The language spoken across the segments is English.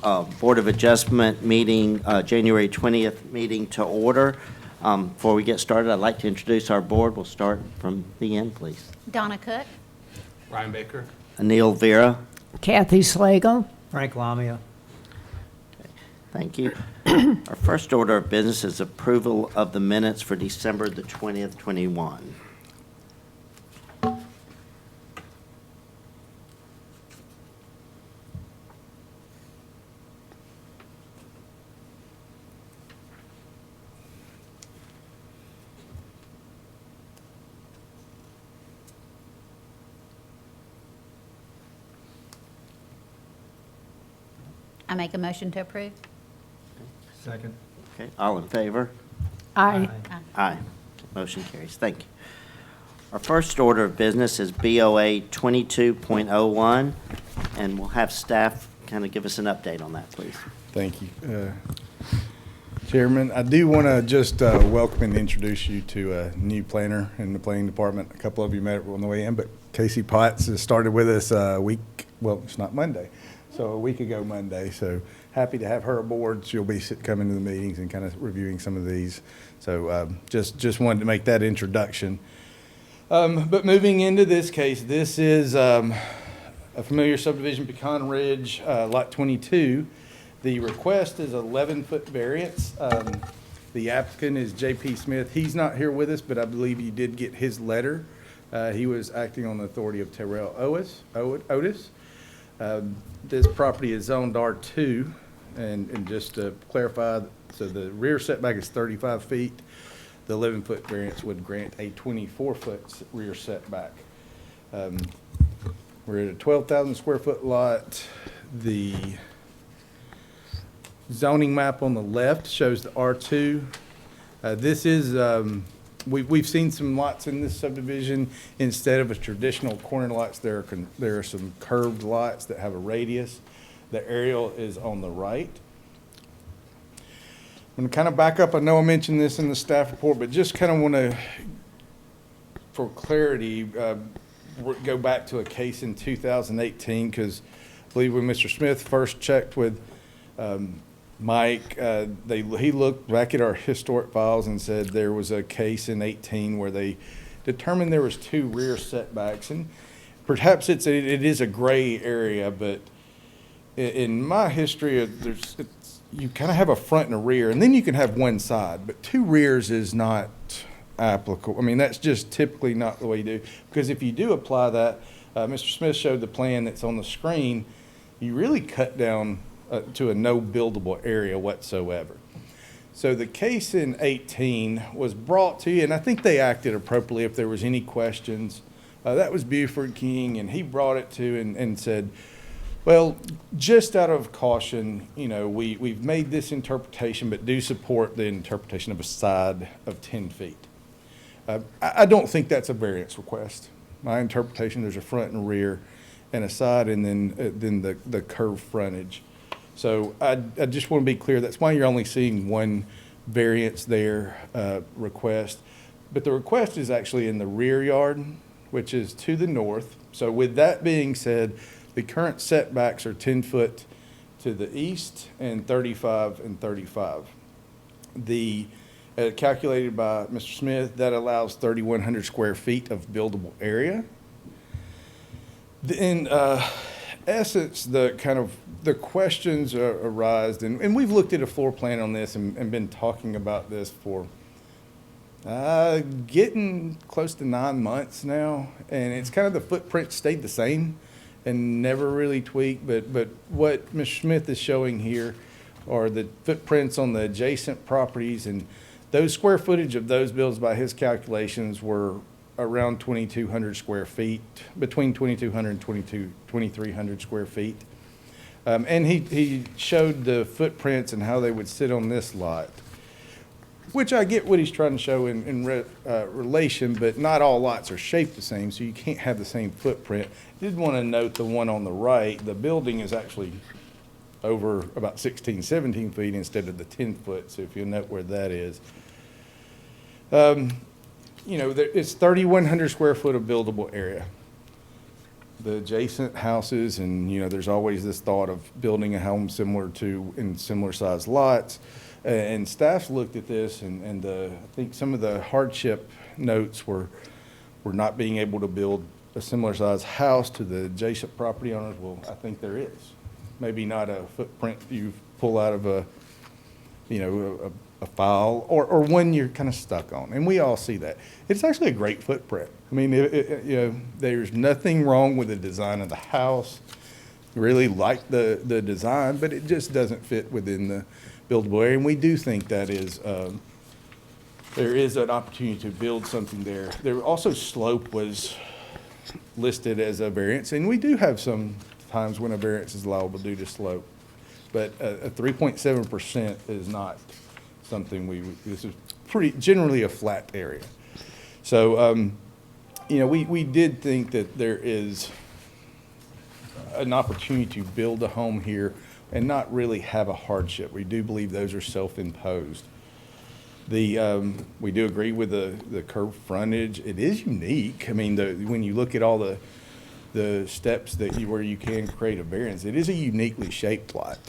Board of Adjustment meeting, January 20th meeting to order. Before we get started, I'd like to introduce our board. We'll start from the end, please. Donna Cook. Ryan Baker. Anil Vera. Kathy Slagle. Frank Lamia. Thank you. Our first order of business is approval of the minutes for December the 20th, 21. I make a motion to approve. Second. Okay, all in favor? Aye. Aye. Motion carries. Thank you. Our first order of business is BOA 22.01, and we'll have staff kind of give us an update on that, please. Thank you, Chairman. I do want to just welcome and introduce you to a new planner in the planning department. A couple of you met on the way in, but Casey Potts has started with us a week, well, it's not Monday, so a week ago Monday. So happy to have her aboard. She'll be coming to the meetings and kind of reviewing some of these. So just wanted to make that introduction. But moving into this case, this is a familiar subdivision, Pecan Ridge, Lot 22. The request is 11-foot variance. The applicant is J.P. Smith. He's not here with us, but I believe you did get his letter. He was acting on the authority of Terrell Otis. This property is zoned R2, and just to clarify, so the rear setback is 35 feet. The 11-foot variance would grant a 24-foot rear setback. We're at a 12,000 square foot lot. The zoning map on the left shows the R2. This is, we've seen some lots in this subdivision. Instead of a traditional corner lots, there are some curved lots that have a radius. The aerial is on the right. I'm going to kind of back up. I know I mentioned this in the staff report, but just kind of want to, for clarity, go back to a case in 2018, because I believe when Mr. Smith first checked with Mike, he looked back at our historic files and said there was a case in 18 where they determined there was two rear setbacks, and perhaps it is a gray area, but in my history, you kind of have a front and a rear, and then you can have one side, but two rears is not applicable. I mean, that's just typically not the way you do, because if you do apply that, Mr. Smith showed the plan that's on the screen, you really cut down to a no buildable area whatsoever. So the case in 18 was brought to you, and I think they acted appropriately if there was any questions. That was Buford King, and he brought it to and said, well, just out of caution, you know, we've made this interpretation, but do support the interpretation of a side of 10 feet. I don't think that's a variance request. My interpretation, there's a front and rear and a side, and then the curved frontage. So I just want to be clear, that's why you're only seeing one variance there request. But the request is actually in the rear yard, which is to the north. So with that being said, the current setbacks are 10 foot to the east and 35 and 35. The calculated by Mr. Smith, that allows 3,100 square feet of buildable area. In essence, the questions arise, and we've looked at a floor plan on this and been talking about this for getting close to 9 months now, and it's kind of the footprint stayed the same and never really tweaked, but what Mr. Smith is showing here are the footprints on the adjacent properties, and those square footage of those builds by his calculations were around 2,200 square feet, between 2,200 and 2,300 square feet. And he showed the footprints and how they would sit on this lot, which I get what he's trying to show in relation, but not all lots are shaped the same, so you can't have the same footprint. Did want to note the one on the right, the building is actually over about 16, 17 feet instead of the 10 foot, so if you'll note where that is. You know, it's 3,100 square foot of buildable area. the adjacent houses, and, you know, there's always this thought of building a home similar to, in similar sized lots. And staff's looked at this, and I think some of the hardship notes were not being able to build a similar sized house to the adjacent property owners. Well, I think there is. Maybe not a footprint you pull out of a, you know, a file, or one you're kind of stuck on. And we all see that. It's actually a great footprint. I mean, you know, there's nothing wrong with the design of the house. Really like the design, but it just doesn't fit within the buildable area. And we do think that is, there is an opportunity to build something there. There also, slope was listed as a variance, and we do have some times when a variance is allowable due to slope. But a 3.7% is not something this is pretty generally a flat area. So, you know, we did think that there is an opportunity to build a home here and not really have a hardship. We do believe those are self-imposed. We do agree with the curved frontage. It is unique. I mean, when you look at all the steps where you can create a variance, it is a uniquely shaped lot.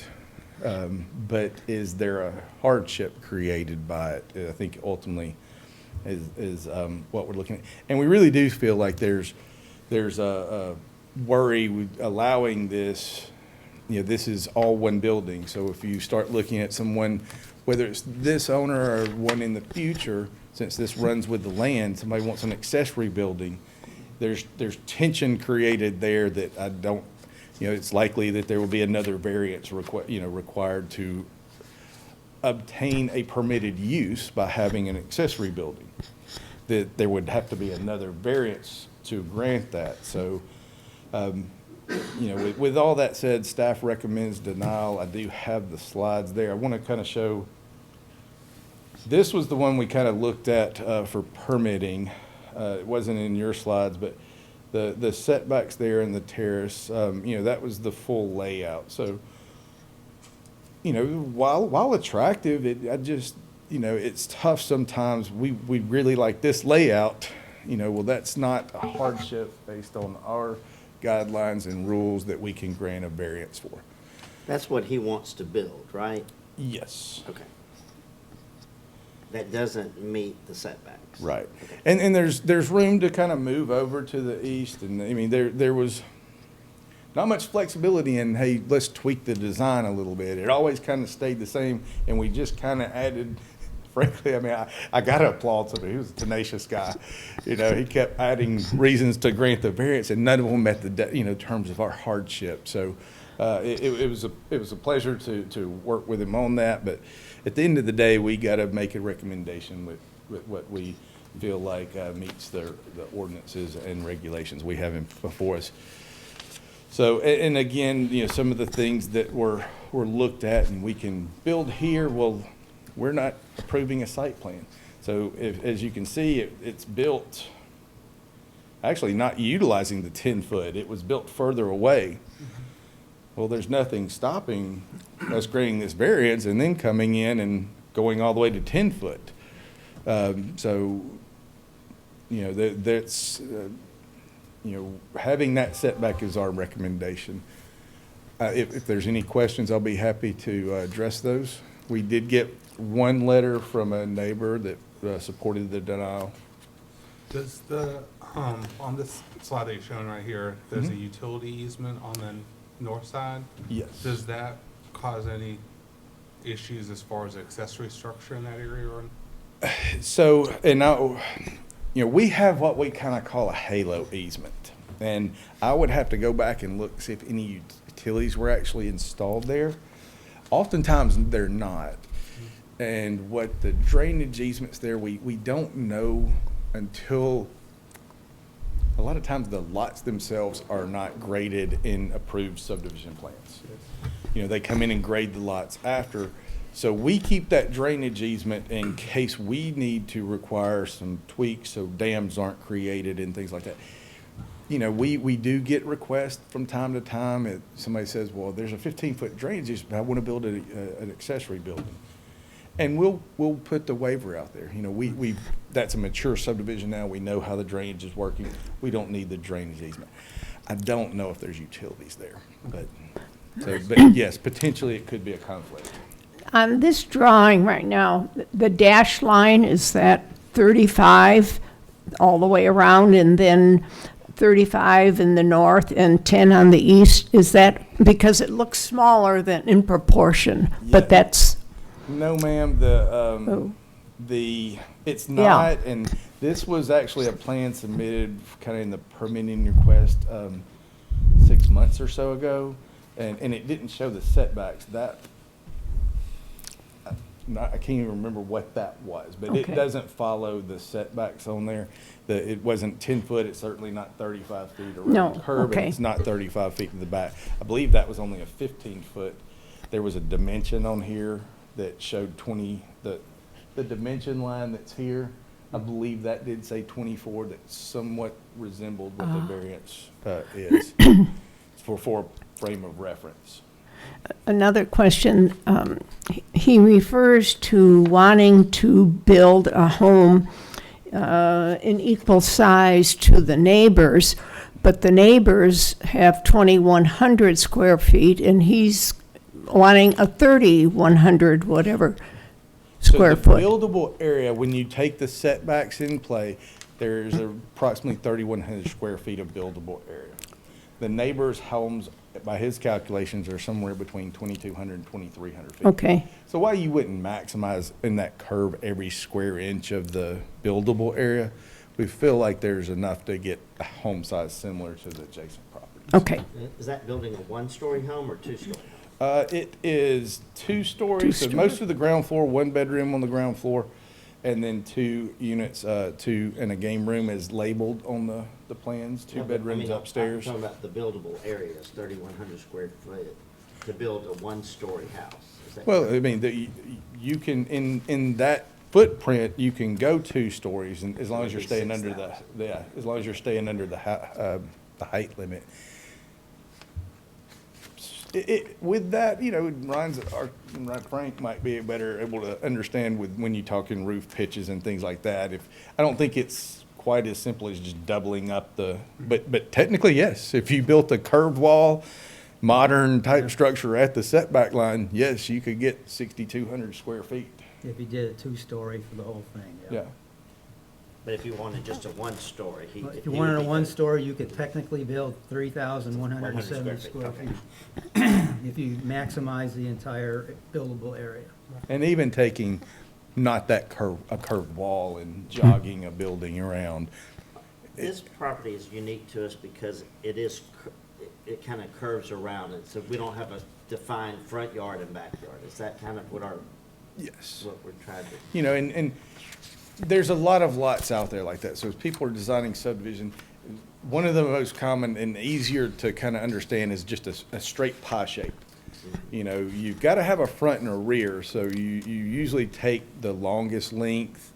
But is there a hardship created by it? I think ultimately is what we're looking at. And we really do feel like there's a worry with allowing this. You know, this is all one building. So if you start looking at someone, whether it's this owner or one in the future, since this runs with the land, somebody wants an accessory building, there's tension created there that I don't, you know, it's likely that there will be another variance required to obtain a permitted use by having an accessory building. That there would have to be another variance to grant that. So, you know, with all that said, staff recommends denial. I do have the slides there. I want to kind of show, this was the one we kind of looked at for permitting. It wasn't in your slides, but the setbacks there in the terrace, you know, that was the full layout. So, you know, while attractive, I just, you know, it's tough sometimes. We really like this layout, you know, well, that's not a hardship based on our guidelines and rules that we can grant a variance for. That's what he wants to build, right? Yes. Okay. That doesn't meet the setbacks. Right. And there's room to kind of move over to the east, and I mean, there was not much flexibility in, hey, let's tweak the design a little bit. It always kind of stayed the same, and we just kind of added, frankly, I mean, I got to applaud somebody. He was a tenacious guy. You know, he kept adding reasons to grant the variance, and none of them met the, you know, terms of our hardship. So it was a pleasure to work with him on that. But at the end of the day, we got to make a recommendation with what we feel like meets the ordinances and regulations we have before us. So, and again, you know, some of the things that were looked at and we can build here, well, we're not approving a site plan. So as you can see, it's built, actually not utilizing the 10-foot. It was built further away. Well, there's nothing stopping us granting this variance and then coming in and going all the way to 10-foot. So, you know, that's, you know, having that setback is our recommendation. If there's any questions, I'll be happy to address those. We did get one letter from a neighbor that supported the denial. Does the, on this slide that you're showing right here, there's a utility easement on the north side? Yes. Does that cause any issues as far as accessory structure in that area? Or? So, and now, you know, we have what we kind of call a halo easement. And I would have to go back and look, see if any utilities were actually installed there. Oftentimes, they're not. And what the drainage easements there, we don't know until, a lot of times the lots themselves are not graded in approved subdivision plans. You know, they come in and grade the lots after. So we keep that drainage easement in case we need to require some tweaks so dams aren't created and things like that. You know, we do get requests from time to time. Somebody says, well, there's a 15-foot drainage easement, but I want to build an accessory building. And we'll put the waiver out there. You know, that's a mature subdivision now. We know how the drainage is working. We don't need the drainage easement. I don't know if there's utilities there, but yes, potentially it could be a conflict. On this drawing right now, the dash line, is that 35 all the way around, and then 35 in the north and 10 on the east? Is that, because it looks smaller than in proportion, Yeah. but that's, No, ma'am, it's Yeah. not, and this was actually a plan submitted kind of in the permitting request 6 months or so ago, and it didn't show the setbacks. I can't even remember what that was, but it Okay. doesn't follow the setbacks on there. It wasn't 10 foot, it's certainly not 35 feet around No, the curb, and okay. it's not 35 feet to the back. I believe that was only a 15 foot. There was a dimension on here that showed 20, the dimension line that's here, I believe that did say 24, that somewhat resembled what the variance is for a frame of reference. another question. He refers to wanting to build a home in equal size to the neighbors, but the neighbors have 2,100 square feet, and he's wanting a 3,100 whatever square So foot. the buildable area, when you take the setbacks in play, there's approximately 3,100 square feet of buildable area. The neighbors' homes, by his calculations, are somewhere between 2,200 and 2,300 feet. Okay, So while you wouldn't maximize in that curve every square inch of the buildable area, we feel like there's enough to get a home size similar to the adjacent properties. okay. Is that building a one-story home or two-story home? It is 2 stories, so most of the ground floor, 1 bedroom on the ground floor, and then 2 units, and a game room is labeled on the plans, 2 No, but I bedrooms mean, upstairs. I'm talking about the buildable areas, 3,100 square foot, to build a one-story house. Is that Well, correct? I mean, you can, in that footprint, you can go 2 stories, and as long as you're It'd be staying under 6,000. as long as you're staying under the height limit. With that, Frank might be better able to understand when you talk in roof pitches and things like that. I don't think it's quite as simple as just doubling up but technically, yes, if you built a curved wall, modern type structure at the setback line, yes, you could get 6,200 square feet. If you did a 2-story for the whole thing, Yeah. But if you wanted just a one-story, Well, he If you would wanted a be 1-story, you could technically build 3,170 100 square okay. feet. If you maximize the entire buildable area. And even taking not that a curved wall and jogging a building around. This property is unique to us because it kind of curves around it, so we don't have a defined front yard and backyard. Is that kind of what Yes. what we're trying to? And there's a lot of lots out there like that. So as people are designing subdivision, one of the most common and easier to kind of understand is just a straight pie shape. You've got to have a front and a rear, so you usually take the longest length,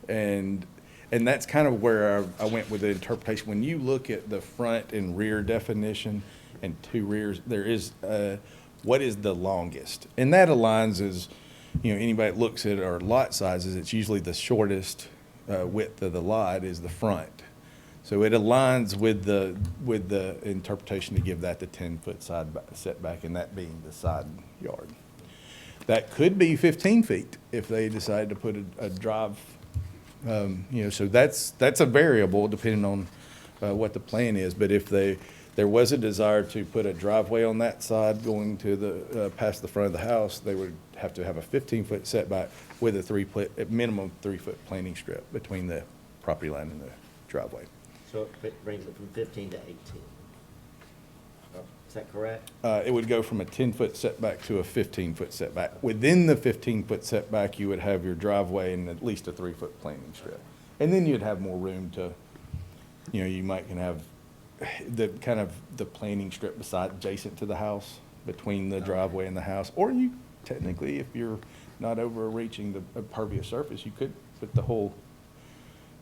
and that's kind of where I went with the interpretation. When you look at the front and rear definition and 2 rears, there is what is the longest, and that aligns as anybody that looks at our lot sizes, it's usually the shortest width of the lot is the front. So it aligns with the interpretation to give that the 10-foot side setback, and that being the side yard. That could be 15 feet if they decide to put a drive, so that's a variable depending on what the plan is. But if there was a desire to put a driveway on that side going to the past the front of the house, they would have to have a 15-foot setback with a minimum 3-foot planting strip between the property line and the driveway. So it brings it from 15 to 18. Is that correct? It would go from a 10-foot setback to a 15-foot setback. Within the 15-foot setback, you would have your driveway and at least a 3-foot planting strip. And then you'd have more room to, you might can have the planting strip adjacent to the house, between the driveway and the house. Or you, technically, if you're not overreaching the impervious surface, you could put the whole,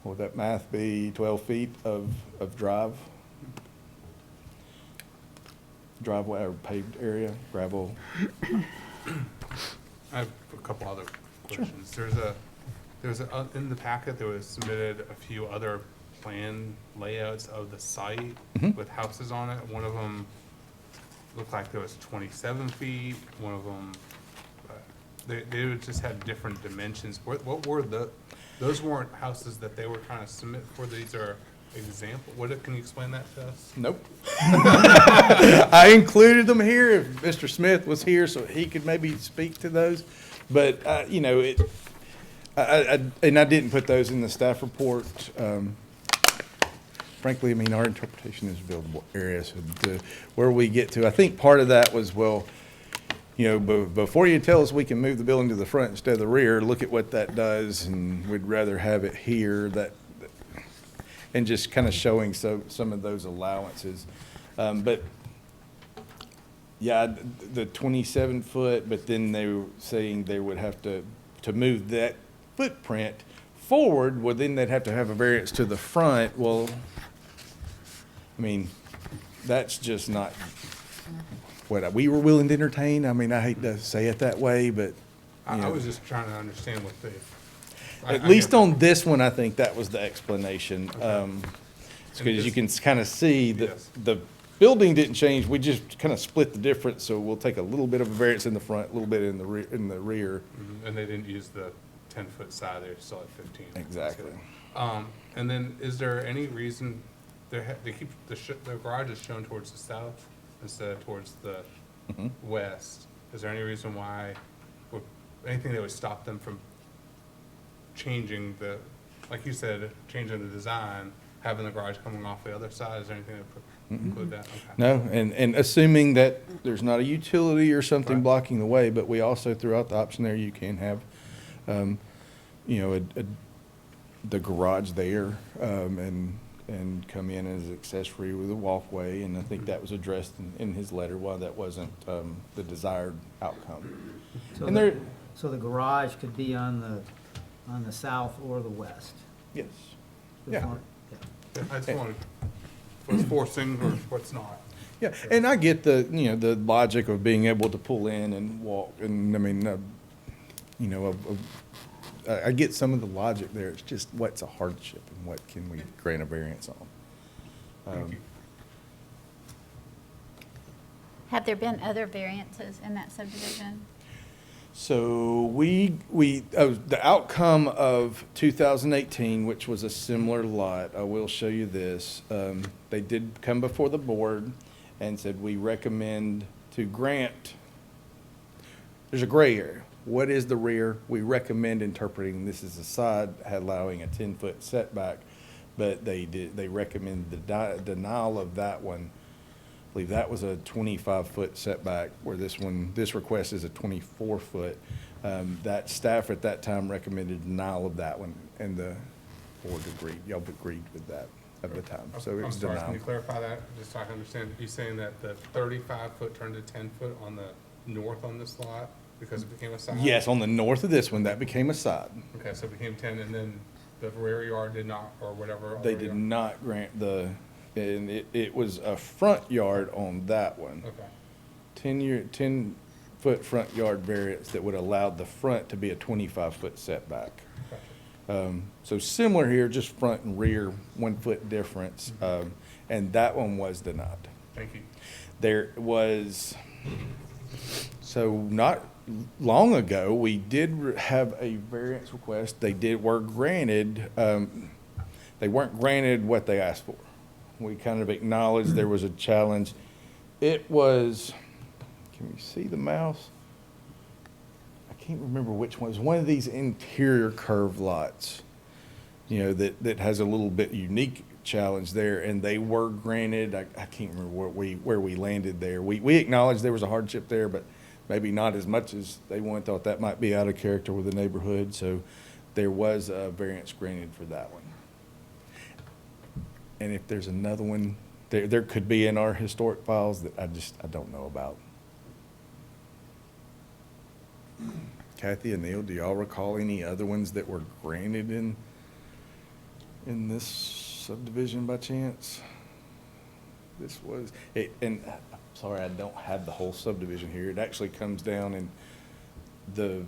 what would that math be, 12 feet of driveway or paved area, gravel. I have a couple other questions. In the packet, there was submitted a few other plan layouts of the site Mhm. with houses on it. One of them looked like there was 27 feet. One of them, they would just had different dimensions. What were those weren't houses that they were trying to submit for. These are example. Can you explain that to us? Nope. I included them here if Mr. Smith was here, so he could maybe speak to those. But, you know, and I didn't put those in the staff report. Frankly, I mean, our interpretation is buildable areas. Where we get to, I think part of that was, well, you know, before you tell us we can move the building to the front instead of the rear, look at what that does, and we'd rather have it here, and just kind of showing some of those allowances. But, yeah, the 27 foot, but then they were saying they would have to move that footprint forward, well, then they'd have to have a variance to the front. Well, I mean, that's just not what we were willing to entertain. I mean, I hate to say it that way, but, I you know, was just trying to understand what at least on this one, I think that was the explanation. And Because you can this- kind of see that Yes. the building didn't change. We just kind of split the difference, so we'll take a little bit of a variance in the front, a little bit in the rear. And they didn't use the 10-foot side, they still at 15. Exactly. And then, is there any reason, they keep, the garage is shown towards the south instead of towards the Mhm. west? Is there any reason why, anything that would stop them from changing like you said, changing the design, having the garage coming off the other side? Is there anything that would include that? Okay. No, and assuming that there's not a utility or something Right. blocking the way, but we also threw out the option there, you can have, you know, the garage there, and come in as accessory with a walkway, and I think that was addressed in his letter, why that wasn't, the desired outcome. So And the- there, So the garage could be on the south or the west? yes, Which Yeah. one? Yeah. I just wanted, what's forcing or what's not? yeah, and I get the logic of being able to pull in and walk, and I mean, you know, I get some of the logic there. It's just what's a hardship and what can we grant a variance on? Thank you. Have there been other variances in that subdivision? So the outcome of 2018, which was a similar lot, I will show you this. They did come before the board and said, we recommend to grant, there's a gray area. What is the rear? We recommend interpreting this as a side, allowing a 10-foot setback, but they recommend the denial of that one. I believe that was a 25-foot setback, where this request is a 24-foot. That staff at that time recommended denial of that one, and the board agreed. Y'all agreed with that at the time, so it I'm was sorry, can you denied. clarify that, just so I can understand? You're saying that the 35-foot turned to 10-foot on the north on this lot because it became a side? Yes, on the north of this one, that became a side. Okay, so it became 10, and then the rear yard did not, or whatever? They other did yard? not grant and it was a front yard on that one. Okay, 10-foot front yard variance that would allow the front to be a 25-foot setback. gotcha. So similar here, just front and rear, 1 foot difference, and that one was denied. Thank you. There was, so not long ago, we did have a variance request. Were granted, they weren't granted what they asked for. We kind of acknowledged there was a challenge. It was, can you see the mouse? I can't remember which one. It was one of these interior curved lots, you know, that has a little bit unique challenge there, and they were granted. I can't remember where we landed there. We acknowledged there was a hardship there, but maybe not as much as they thought that might be out of character with the neighborhood, so there was a variance granted for that one. And if there's another one, there could be in our historic files that I don't know about. Kathy and Neil, do y'all recall any other ones that were granted in this subdivision by chance? This was, and I'm sorry, I don't have the whole subdivision here. It actually comes down, and the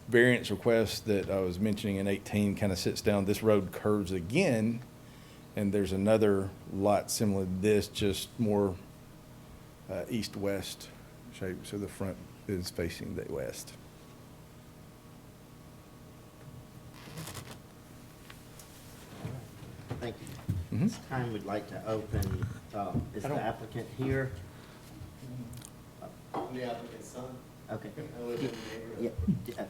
variance request that I was mentioning in 18 kind of sits down. This road curves again, And there's another lot similar to this, just more east-west shape, so the front is facing the west. Thank you. This time we'd like to open, is the applicant here? I'm the applicant's son. Okay. I live in the neighborhood. Yeah. Do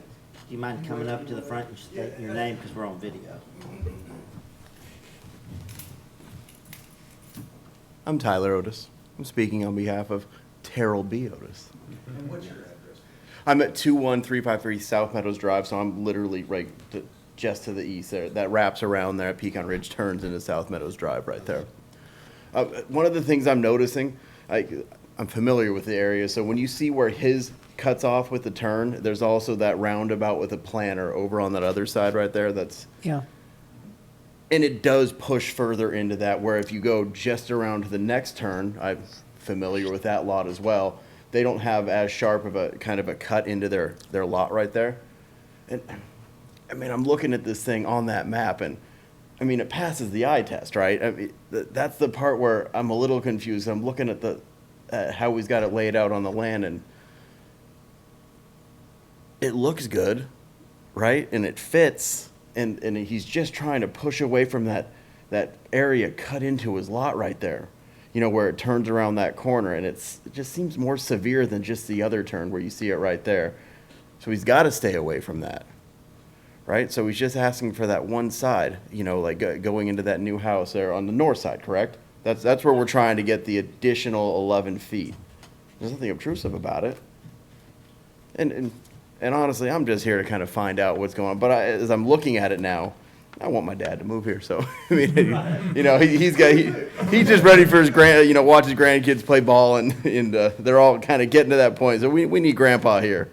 you mind coming up to the front and state your name, because we're on video? I'm Tyler Otis. I'm speaking on behalf of Terrell B. Otis. And what's your address? I'm at 21353 South Meadows Drive, so I'm literally just to the east there. That wraps around there at Pecan Ridge, turns into South Meadows Drive right there. One of the things I'm noticing, I'm familiar with the area, so when you see where his cuts off with the turn, there's also that roundabout with a planter over on that other side right there. Yeah. And it does push further into that, where if you go just around to the next turn, I'm familiar with that lot as well, they don't have as sharp of a kind of a cut into their lot right there. And I mean, I'm looking at this thing on that map, and I mean, it passes the eye test, right? I mean, that's the part where I'm a little confused. I'm looking at how he's got it laid out on the land, and it looks good, right? And it fits. And he's just trying to push away from that area cut into his lot right there, you know, where it turns around that corner. And it just seems more severe than just the other turn where you see it right there. So he's got to stay away from that, right? So he's just asking for that one side, you know, like going into that new house there on the north side, correct? That's where we're trying to get the additional 11 feet. There's nothing obtrusive about it. And honestly, I'm just here to kind of find out what's going on. But as I'm looking at it now, I want my dad to move here. So, I mean, you know, he's just ready for his watch his grandkids play ball, and they're all kind of getting to that point. So we need grandpa here.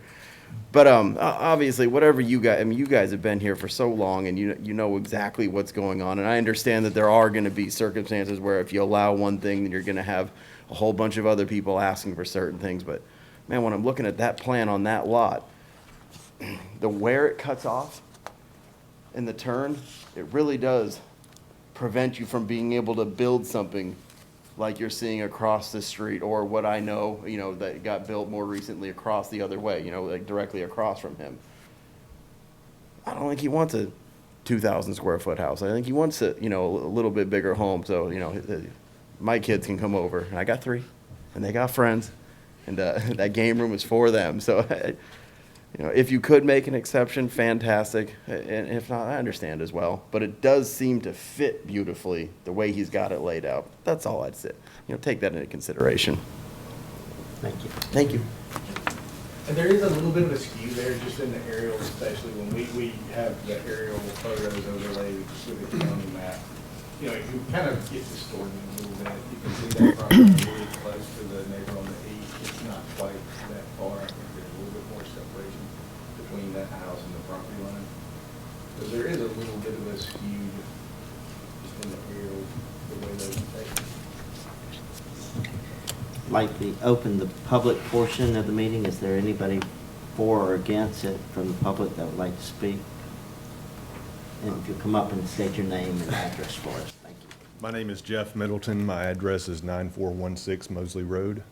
But obviously, whatever you guys, I mean, you guys have been here for so long, and you know exactly what's going on. And I understand that there are going to be circumstances where if you allow one thing, then you're going to have a whole bunch of other people asking for certain things. But man, when I'm looking at that plan on that lot, where it cuts off in the turn, it really does prevent you from being able to build something like you're seeing across the street, or what I know, you know, that got built more recently across the other way, you know, like directly across from him. I don't think he wants a 2,000 square foot house. I think he wants a, you know, a little bit bigger home. So, you know, my kids can come over, and I got 3, and they got friends, and that game room is for them. So, you know, if you could make an exception, fantastic. And if not, I understand as well. But it does seem to fit beautifully the way he's got it laid out. That's all I'd say. You know, take that into consideration. Thank you. Thank you. And there is a little bit of a skew there, just in the aerial, especially when we have the aerial photos overlaid with the county map. You know, you kind of get distorted a little bit. You can see that property really close to the neighbor on the east. It's not quite that far. I think there's a little bit more separation between that house and the property line. So there is a little bit of a skew just in the aerial, the way those are taken. Like to open the public portion of the meeting. Is there anybody for or against it from the public that would like to speak? And if you'll come up and state your name and address for us. Thank you. My name is Jeff Middleton. My address is 9416 Mosley Road.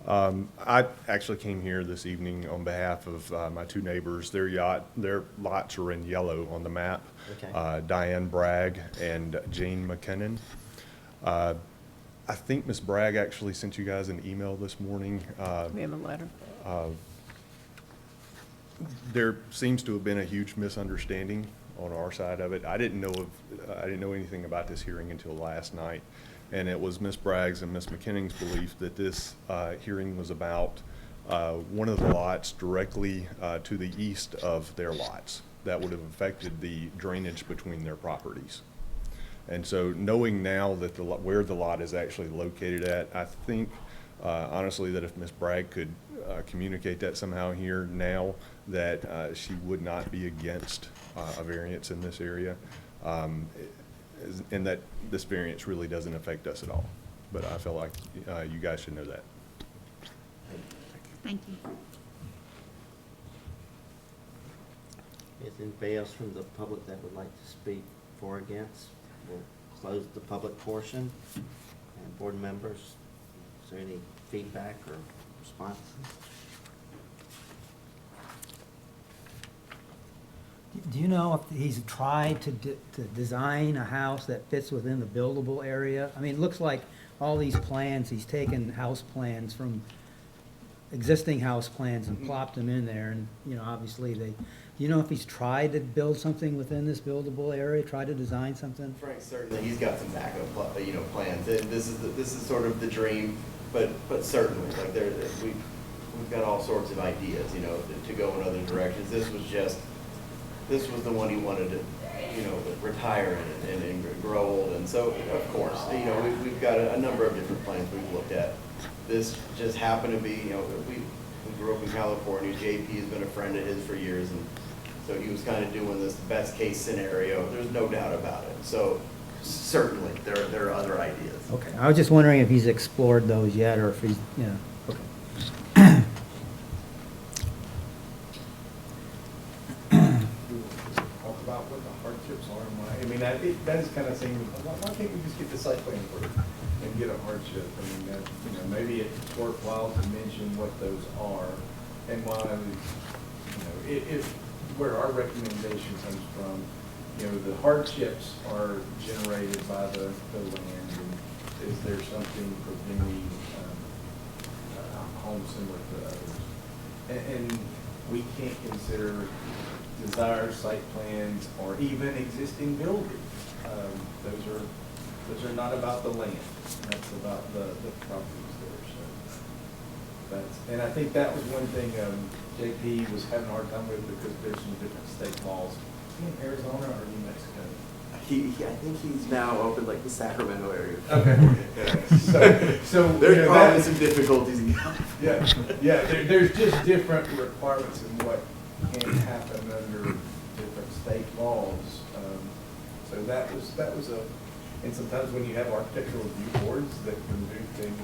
I actually came here this evening on behalf of my 2 neighbors. Their lots are in yellow on the map. Okay. Diane Bragg and Jane McKinnon. I think Ms. Bragg actually sent you guys an email this morning. We have a letter. There seems to have been a huge misunderstanding on our side of it. I didn't know anything about this hearing until last night, and it was Ms. Bragg's and Ms. McKinnon's belief that this hearing was about one of the lots directly to the east of their lots that would have affected the drainage between their properties. And so, knowing now that where the lot is actually located at, I think honestly that if Ms. Bragg could communicate that somehow here now, that she would not be against a variance in this area, and that this variance really doesn't affect us at all. But I feel like you guys should know that. Thank you. Is anybody else from the public that would like to speak for or against? We'll close the public portion. And board members, is there any feedback or response? Do you know if he's tried to design a house that fits within the buildable area? I mean, it looks like all these plans, he's taken house plans from existing house plans and plopped them in there, and, you know, obviously do you know if he's tried to build something within this buildable area, tried to design something? Frank, certainly, he's got some backup, plans. This is sort of the dream, but certainly, like, we've got all sorts of ideas, to go in other directions. This was the one he wanted to, retire in and grow old. And so, of course, we've got a number of different plans we've looked at. This just happened to be, we grew up in California. JP has been a friend of his for years, and so he was kind of doing this best case scenario. There's no doubt about it. So certainly, there are other ideas. Okay, I was just wondering if he's explored those yet, or if he's, okay. Talk about what the hardships are and why. I mean, it does kind of seem, why can't we just get the site plan for it and get a hardship? I mean, maybe it's worthwhile to mention what those are and why, if where our recommendation comes from, the hardships are generated by the land, and is there something preventing homes similar to others? And we can't consider desired site plans or even existing buildings. Those are not about the land. That's about the properties there. So and I think that was one thing JP was having a hard time with, because there's some different state laws in Arizona or New Mexico. I think he's now up in like the Sacramento area. Okay. So there's probably some difficulties in Yeah. There's just different requirements in what can happen under different state laws. So that was and sometimes when you have architectural review boards that can do things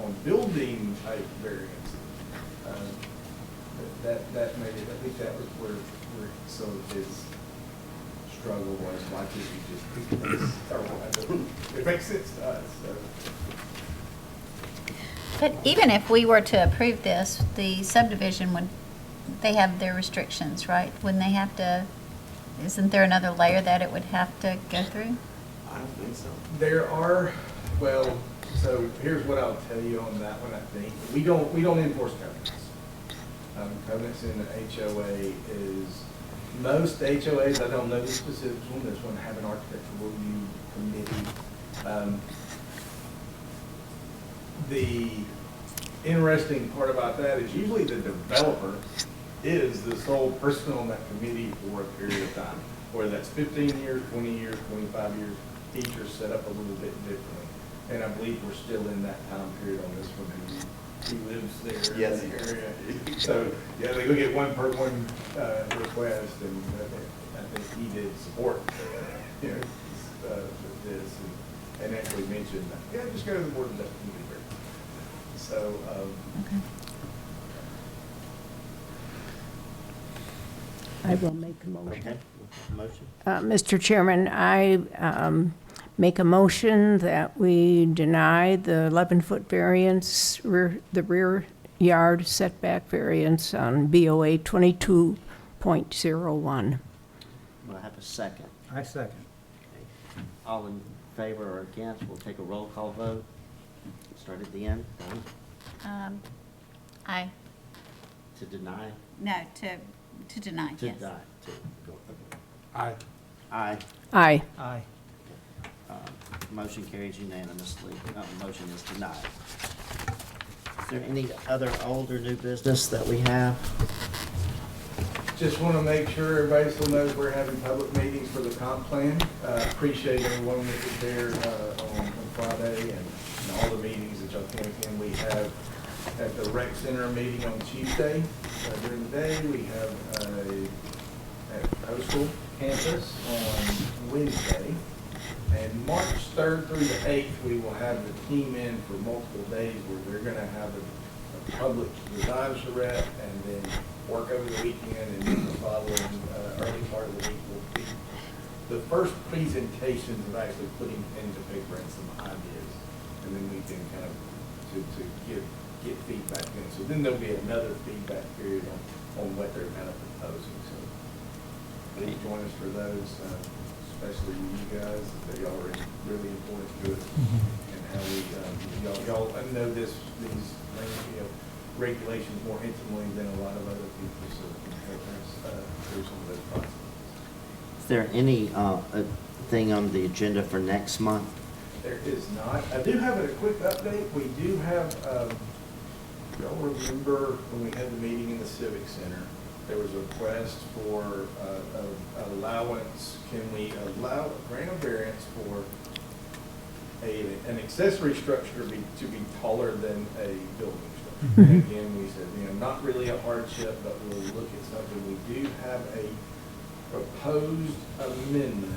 on building type variants, that made it. I think that was where some of his struggle was. Why can't you just it makes sense to us. So. But even if we were to approve this, the subdivision they have their restrictions, right? Wouldn't they have to, isn't there another layer that it would have to go through? I don't think so. There are, so here's what I'll tell you on that one. I think we don't enforce covenants. Covenants in the HOA is, most HOAs, I don't know the specifics one, this one have an architectural review committee. The interesting part about that is usually the developer is the sole person on that committee for a period of time, whether that's 15 years, 20 years, 25 years. Each are set up a little bit differently. And I believe we're still in that time period on this one. He lives there yes, in the area. So, yeah, they go get one request, and I think he did support this, and actually mentioned that, just go to the board of that committee. So, Okay. I will make a motion. Okay, motion? Mr. Chairman, I make a motion that we deny the 11-foot variance, the rear yard setback variance on BOA 22.01. Will I have a second? I second. Okay. All in favor or against, we'll take a roll call vote. Start at the end. Done. Aye. To deny? No, to deny, To yes. deny. To go. Aye. Aye. Aye. Aye. Motion carries unanimously. Motion is denied. Is there any other old or new business that we have? just want to make sure everybody still knows we're having public meetings for the comp plan. Appreciate everyone that was there on Friday and all the meetings that y'all came in. We have at the rec center meeting on Tuesday during the day. We have at Coastal campus on Wednesday. And March 3rd through the 8th, we will have the team in for multiple days where they're going to have a public design charrette and then work over the weekend, and then the following early part of the week will be the first presentations of actually putting pen to paper and some ideas, and then we can kind of, to get feedback in. So then there'll be another feedback period on what they're kind of proposing, so. Please join us for those, especially you guys, that y'all are really important to us, and how we, y'all know these regulations more intimately than a lot of other people, so it can help us through some of those processes. Is there any thing on the agenda for next month? There is not. I do have a quick update. We do have, y'all remember when we had the meeting in the Civic Center, there was a request for allowance. Can we grant a variance for an accessory structure to be taller than a building structure? And again, we said, not really a hardship, but we'll look at something. We do have a proposed amendment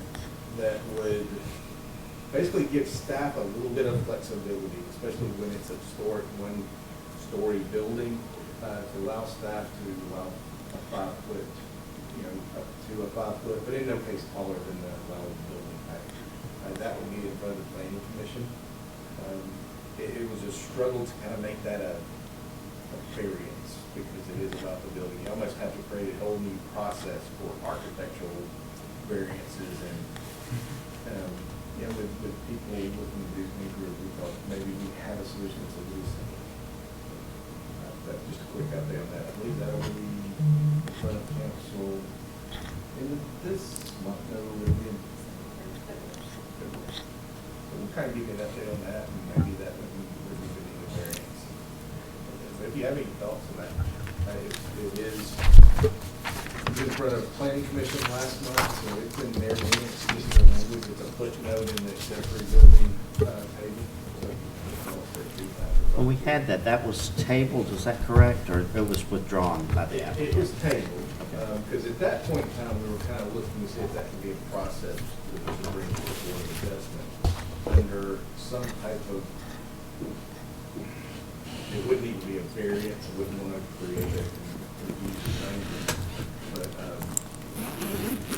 that would basically give staff a little bit of flexibility, especially when it's a one-story building, to allow staff to allow a 5 foot, up to a 5 foot, but in no case taller than the allowed building height. That will be in front of the planning commission. It was a struggle to kind of make that a variance, because it is about the building. You almost have to create a whole new process for architectural variances, and with people looking to do things, we thought maybe we have a solution that's a little simple. But just a quick update on that. I believe that will be in front of council in this month. No, it will be in February. So we'll kind of give you an update on that, and maybe that would be a variance. But if you have any thoughts on that, it is in front of planning commission last month, so it's in their minutes. Just the language with a footnote in the accessory building table. So When we had that was tabled, is that correct, or it was withdrawn by the applicant? It was tabled, because at that point in time, we were kind of looking to see if that could be a process to bring to the board of adjustment under some type of, it wouldn't even be a variance, I wouldn't want to create a confusing language. But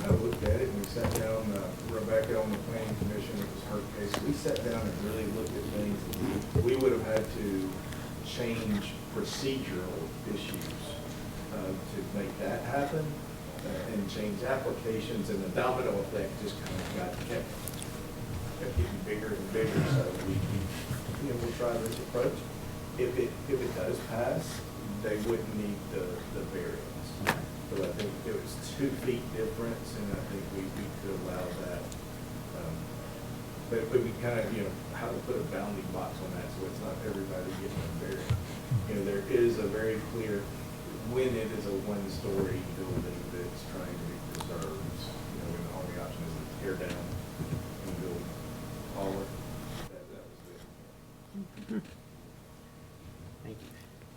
I looked at it, and we sat down, Rebecca on the planning commission, it was her case, we sat down and really looked at things. We would have had to change procedural issues to make that happen, and change applications, and the domino effect just kind of kept getting bigger and bigger. So we'll try this approach. If it does pass, they wouldn't need the variance. So I think it was 2 feet difference, and I think we could allow that. But we kind of, how to put a bounding box on that, so it's not everybody getting a variance. There is a very clear, when it is a one-story building that's trying to be preserved, when the only option is to tear down and build taller. That was it. Thank you.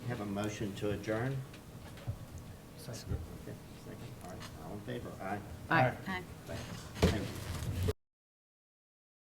Have a motion to adjourn? Second. Okay, second. All right, all in favor? Aye. Aye. Thank